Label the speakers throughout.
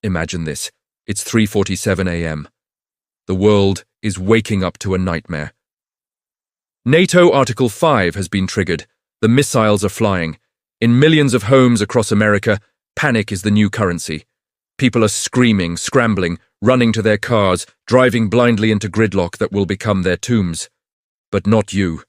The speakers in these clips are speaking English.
Speaker 1: Imagine this. It's 3:47 a.m. The world is waking up to a nightmare. NATO Article 5 has been triggered. The missiles are flying. In millions of homes across America, panic is the new currency. People are screaming, scrambling, running to their cars, driving blindly into gridlock that will become their tombs. But not you.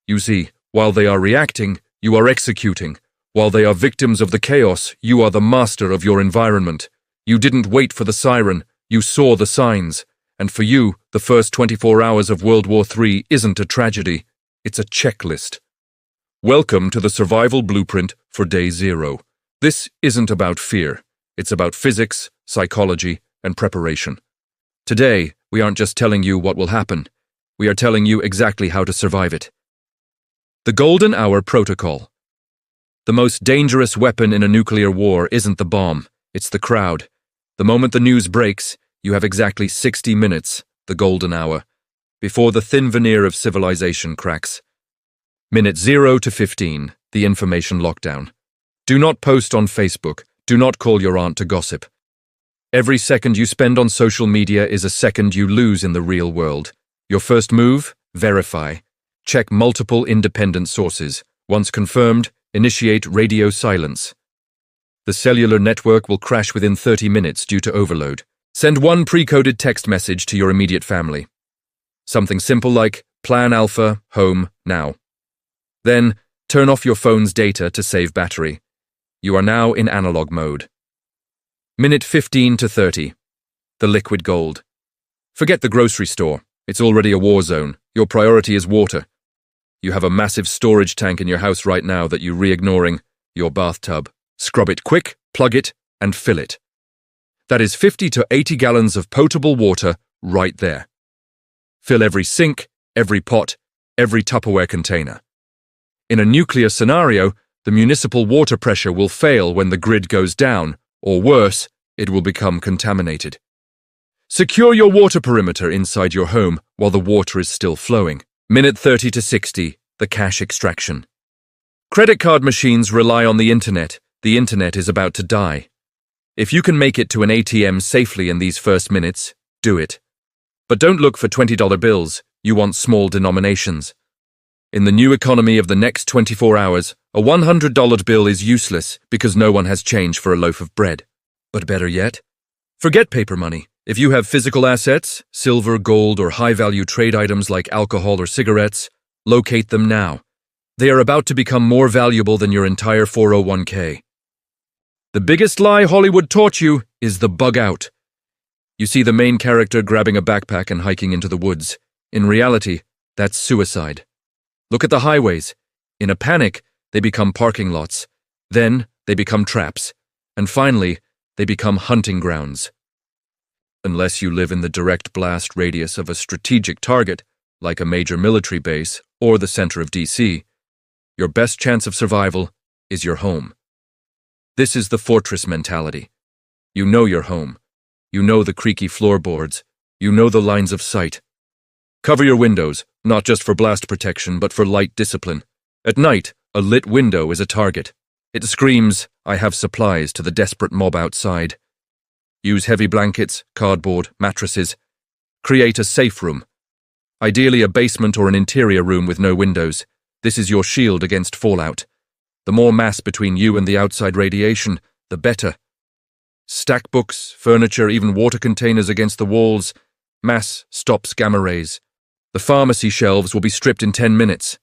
Speaker 1: You see, while they are reacting, you are executing. While they are victims of the chaos, you are the master of your environment. You didn't wait for the siren, you saw the signs. And for you, the first 24 hours of World War III isn't a tragedy, it's a checklist. Welcome to the survival blueprint for day 0. This isn't about fear, it's about physics, psychology, and preparation. Today, we aren't just telling you what will happen, we are telling you exactly how to survive it. The Golden Hour Protocol. The most dangerous weapon in a nuclear war isn't the bomb, it's the crowd. The moment the news breaks, you have exactly 60 minutes, the golden hour, before the thin veneer of civilization cracks. Minute 0 to 15, the information lockdown. Do not post on Facebook, do not call your aunt to gossip. Every second you spend on social media is a second you lose in the real world. Your first move? Verify. Check multiple independent sources. Once confirmed, initiate radio silence. The cellular network will crash within 30 minutes due to overload. Send one pre-coded text message to your immediate family. Something simple like, Plan Alpha, home, now. Then, turn off your phone's data to save battery. You are now in analog mode. Minute 15 to 30. The liquid gold. Forget the grocery store. It's already a war zone. Your priority is water. You have a massive storage tank in your house right now that you're ignoring, your bathtub. Scrub it quick, plug it, and fill it. That is 50 to 80 gallons of potable water right there. Fill every sink, every pot, every Tupperware container. In a nuclear scenario, the municipal water pressure will fail when the grid goes down, or worse, it will become contaminated. Secure your water perimeter inside your home while the water is still flowing. Minute 30 to 60, the cash extraction. Credit card machines rely on the internet. The internet is about to die. If you can make it to an ATM safely in these first minutes, do it. But don't look for $20 bills, you want small denominations. In the new economy of the next 24 hours, a $100 bill is useless because no one has change for a loaf of bread. But better yet, forget paper money. If you have physical assets, silver, gold, or high-value trade items like alcohol or cigarettes, locate them now. They are about to become more valuable than your entire 401k. The biggest lie Hollywood taught you is the bug out. You see the main character grabbing a backpack and hiking into the woods. In reality, that's suicide. Look at the highways. In a panic, they become parking lots. Then, they become traps. And finally, they become hunting grounds. Unless you live in the direct blast radius of a strategic target, like a major military base or the center of DC, your best chance of survival is your home. This is the fortress mentality. You know your home. You know the creaky floorboards. You know the lines of sight. Cover your windows, not just for blast protection, but for light discipline. At night, a lit window is a target. It screams, I have supplies, to the desperate mob outside. Use heavy blankets, cardboard, mattresses. Create a safe room. Ideally a basement or an interior room with no windows. This is your shield against fallout. The more mass between you and the outside radiation, the better. Stack books, furniture, even water containers against the walls. Mass stops gamma rays. The pharmacy shelves will be stripped in 10 minutes.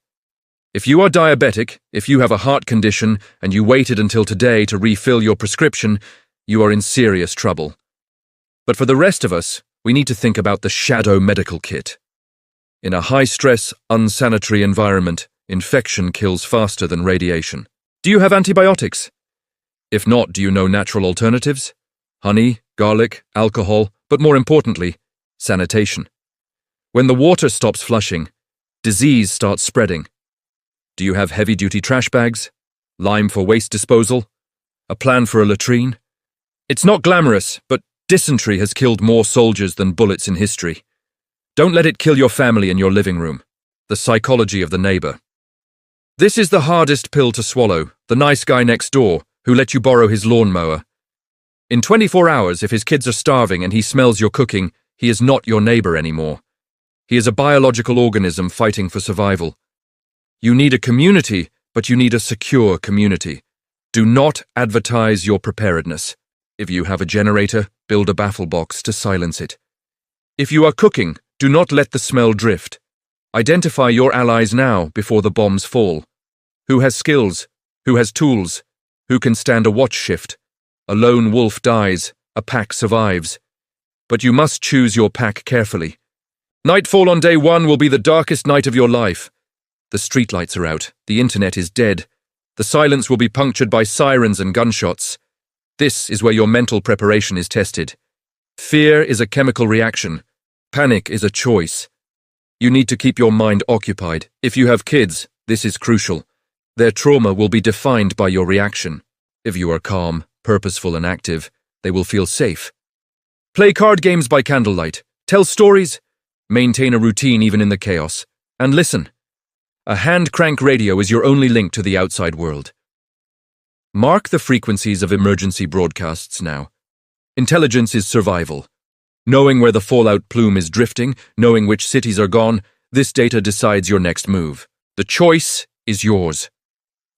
Speaker 1: If you are diabetic, if you have a heart condition, and you waited until today to refill your prescription, you are in serious trouble. But for the rest of us, we need to think about the shadow medical kit. In a high-stress, unsanitary environment, infection kills faster than radiation. Do you have antibiotics? If not, do you know natural alternatives? Honey, garlic, alcohol, but more importantly, sanitation. When the water stops flushing, disease starts spreading. Do you have heavy-duty trash bags? Lime for waste disposal? A plan for a latrine? It's not glamorous, but dysentery has killed more soldiers than bullets in history. Don't let it kill your family in your living room. The psychology of the neighbor. This is the hardest pill to swallow, the nice guy next door who let you borrow his lawnmower. In 24 hours, if his kids are starving and he smells your cooking, he is not your neighbor anymore. He is a biological organism fighting for survival. You need a community, but you need a secure community. Do not advertise your preparedness. If you have a generator, build a baffle box to silence it. If you are cooking, do not let the smell drift. Identify your allies now before the bombs fall. Who has skills? Who has tools? Who can stand a watch shift? A lone wolf dies, a pack survives. But you must choose your pack carefully. Nightfall on day 1 will be the darkest night of your life. The streetlights are out, the internet is dead. The silence will be punctured by sirens and gunshots. This is where your mental preparation is tested. Fear is a chemical reaction. Panic is a choice. You need to keep your mind occupied. If you have kids, this is crucial. Their trauma will be defined by your reaction. If you are calm, purposeful, and active, they will feel safe. Play card games by candlelight. Tell stories. Maintain a routine even in the chaos. And listen. A hand crank radio is your only link to the outside world. Mark the frequencies of emergency broadcasts now. Intelligence is survival. Knowing where the fallout plume is drifting, knowing which cities are gone, this data decides your next move. The choice is yours.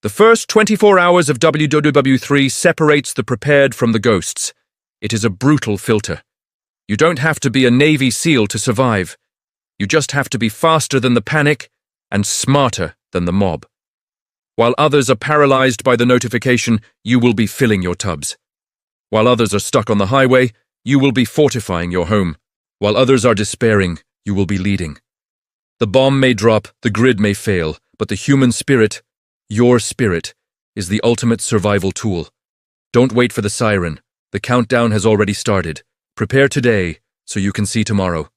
Speaker 1: The first 24 hours of WW3 separates the prepared from the ghosts. It is a brutal filter. You don't have to be a Navy SEAL to survive. You just have to be faster than the panic and smarter than the mob. While others are paralyzed by the notification, you will be filling your tubs. While others are stuck on the highway, you will be fortifying your home. While others are despairing, you will be leading. The bomb may drop, the grid may fail, but the human spirit, your spirit, is the ultimate survival tool. Don't wait for the siren. The countdown has already started. Prepare today so you can see tomorrow.